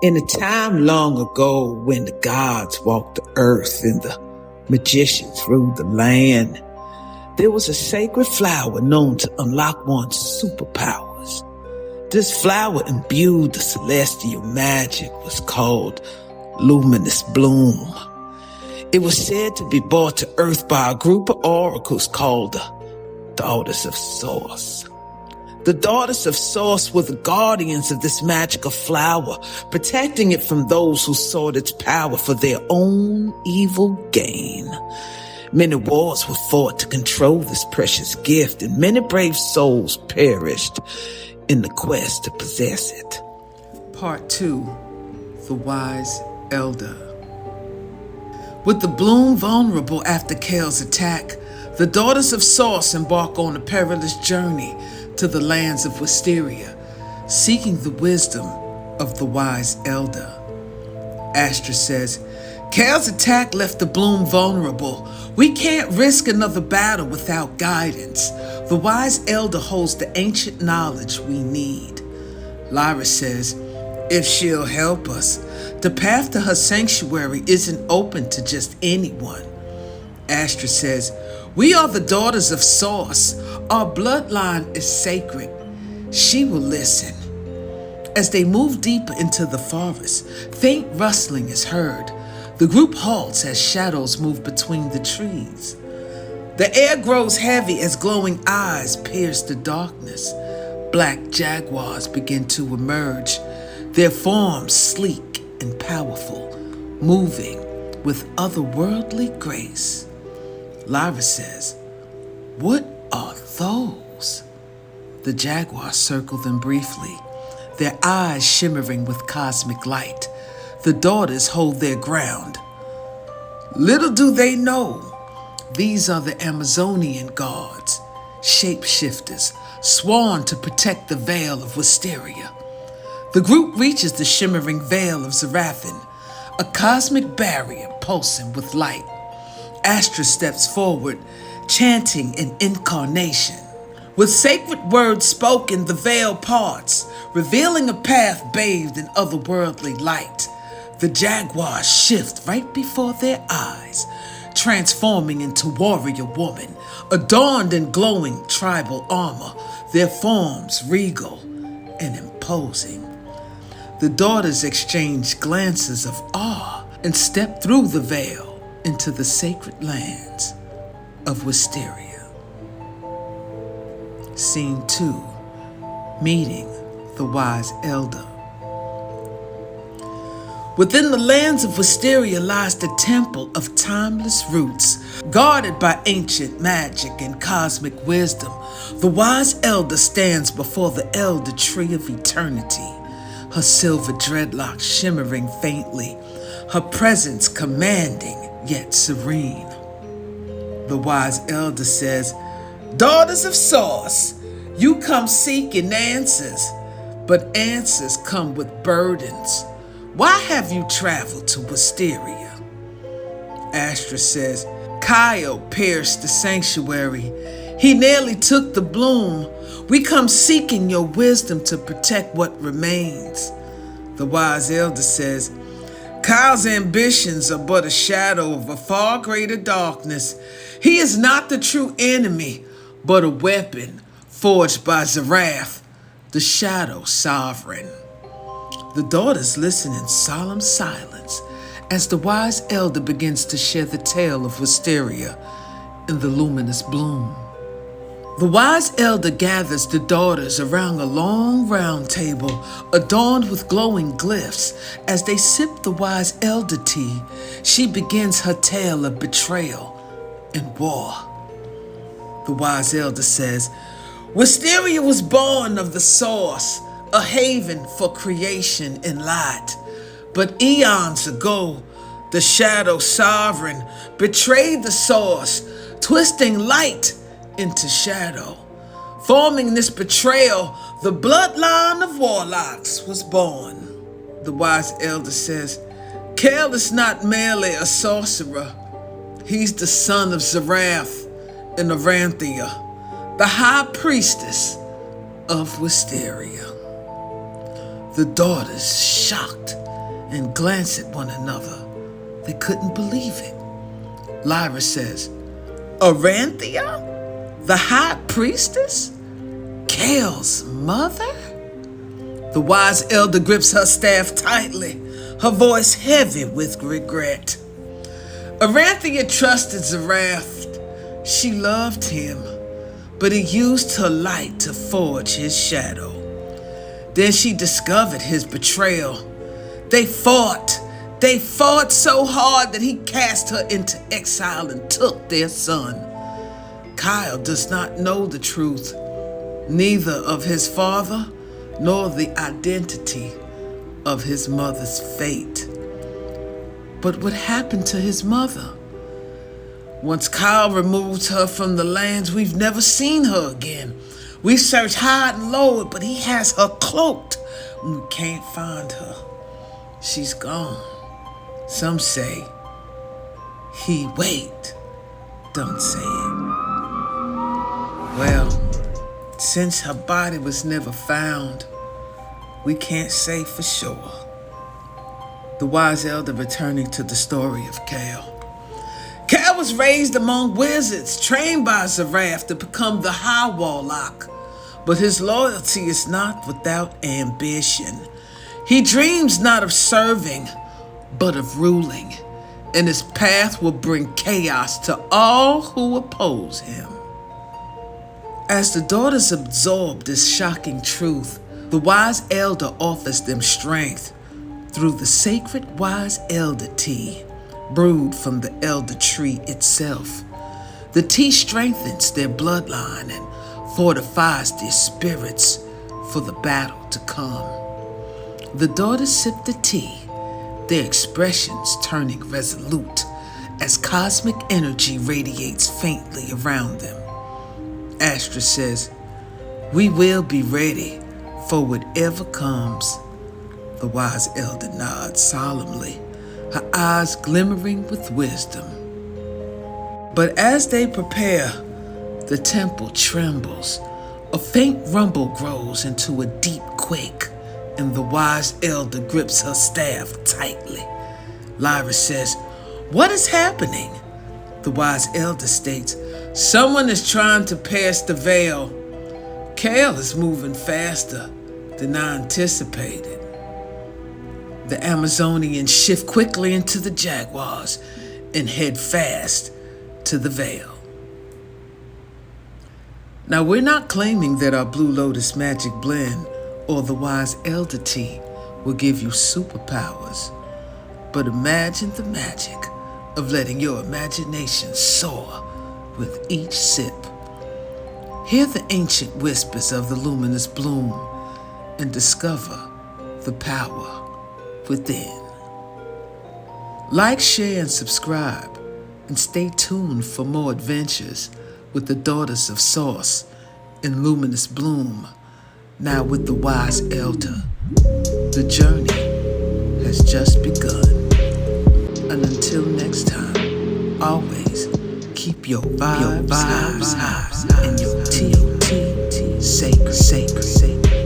In a time long ago when the gods walked the earth and the magicians ruled the land, there was a sacred flower known to unlock one's superpowers. This flower imbued the celestial magic was called luminous bloom. It was said to be brought to earth by a group of oracles called the Daughters of Source. The Daughters of Source were the guardians of this magical flower, protecting it from those who sought its power for their own evil gain. Many wars were fought to control this precious gift, and many brave souls perished in the quest to possess it. Part 2. The Wise Elder. With the bloom vulnerable after Kale's attack, the Daughters of Source embark on a perilous journey to the lands of Wisteria, seeking the wisdom of the Wise Elder. Astra says, Kale's attack left the bloom vulnerable. We can't risk another battle without guidance. The Wise Elder holds the ancient knowledge we need. Lyra says, if she'll help us, the path to her sanctuary isn't open to just anyone. Astra says, we are the Daughters of Source. Our bloodline is sacred. She will listen. As they move deeper into the forest, faint rustling is heard. The group halts as shadows move between the trees. The air grows heavy as glowing eyes pierce the darkness. Black jaguars begin to emerge, their forms sleek and powerful, moving with otherworldly grace. Lyra says, what are those? The jaguars circle them briefly, their eyes shimmering with cosmic light. The daughters hold their ground. Little do they know, these are the Amazonian guards, shapeshifters, sworn to protect the veil of Wisteria. The group reaches the shimmering veil of Zarathan, a cosmic barrier pulsing with light. Astra steps forward, chanting an incarnation. With sacred words spoken, the veil parts, revealing a path bathed in otherworldly light. The jaguars shift right before their eyes, transforming into warrior women, adorned in glowing tribal armor, their forms regal and imposing. The daughters exchange glances of awe and step through the veil into the sacred lands of Wisteria. Scene 2. Meeting the Wise Elder. Within the lands of Wisteria lies the temple of timeless roots, guarded by ancient magic and cosmic wisdom. The Wise Elder stands before the Elder Tree of Eternity, her silver dreadlocks shimmering faintly, her presence commanding yet serene. The Wise Elder says, Daughters of Source, you come seeking answers, but answers come with burdens. Why have you traveled to Wisteria? Astra says, Kyle pierced the sanctuary. He nearly took the bloom. We come seeking your wisdom to protect what remains. The Wise Elder says, Kyle's ambitions are but a shadow of a far greater darkness. He is not the true enemy, but a weapon forged by Zarath, the Shadow Sovereign. The daughters listen in solemn silence as the Wise Elder begins to share the tale of Wisteria in the luminous bloom. The Wise Elder gathers the daughters around a long round table adorned with glowing glyphs. As they sip the Wise Elder tea, she begins her tale of betrayal and war. The Wise Elder says, Wisteria was born of the Source, a haven for creation and light. But eons ago, the Shadow Sovereign betrayed the Source, twisting light into shadow. Forming this betrayal, the bloodline of warlocks was born. The Wise Elder says, Kale is not merely a sorcerer. He's the son of Zarath and Aranthia, the high priestess of Wisteria. The daughters, shocked and glanced at one another. They couldn't believe it. Lyra says, Aranthia? The high priestess? Kale's mother? The wise elder grips her staff tightly, her voice heavy with regret. Aranthia trusted Zarath. She loved him, but he used her light to forge his shadow. Then she discovered his betrayal. They fought so hard that he cast her into exile and took their son. Kyle does not know the truth, neither of his father nor the identity of his mother's fate. But what happened to his mother? Once Kyle removes her from the lands, we've never seen her again. We search high and low, but he has her cloaked. We can't find her. She's gone. Some say, wait, don't say it. Well, since her body was never found, we can't say for sure. The wise elder returning to the story of Kale. Kale was raised among wizards, trained by Zarath to become the High Warlock. But his loyalty is not without ambition. He dreams not of serving, but of ruling, and his path will bring chaos to all who oppose him. As the daughters absorb this shocking truth, the wise elder offers them strength through the sacred wise elder tea, brewed from the elder tree itself. The tea strengthens their bloodline and fortifies their spirits for the battle to come. The daughters sip the tea, their expressions turning resolute as cosmic energy radiates faintly around them. Astra says, we will be ready for whatever comes. The wise elder nods solemnly, her eyes glimmering with wisdom. But as they prepare, the temple trembles. A faint rumble grows into a deep quake, and the wise elder grips her staff tightly. Lyra says, what is happening? The wise elder states, someone is trying to pass the veil. Kale is moving faster than I anticipated. The Amazonians shift quickly into the jaguars and head fast to the veil. Now, we're not claiming that our Blue Lotus Magic Blend or the Wise Elder Tea will give you superpowers, but imagine the magic of letting your imagination soar with each sip. Hear the ancient whispers of the luminous bloom and discover the power within. Like, share, and subscribe, and stay tuned for more adventures with the Daughters of Source in luminous bloom, now with the wise elder. The journey has just begun. And until next time, always keep your vibes high and your tea sacred.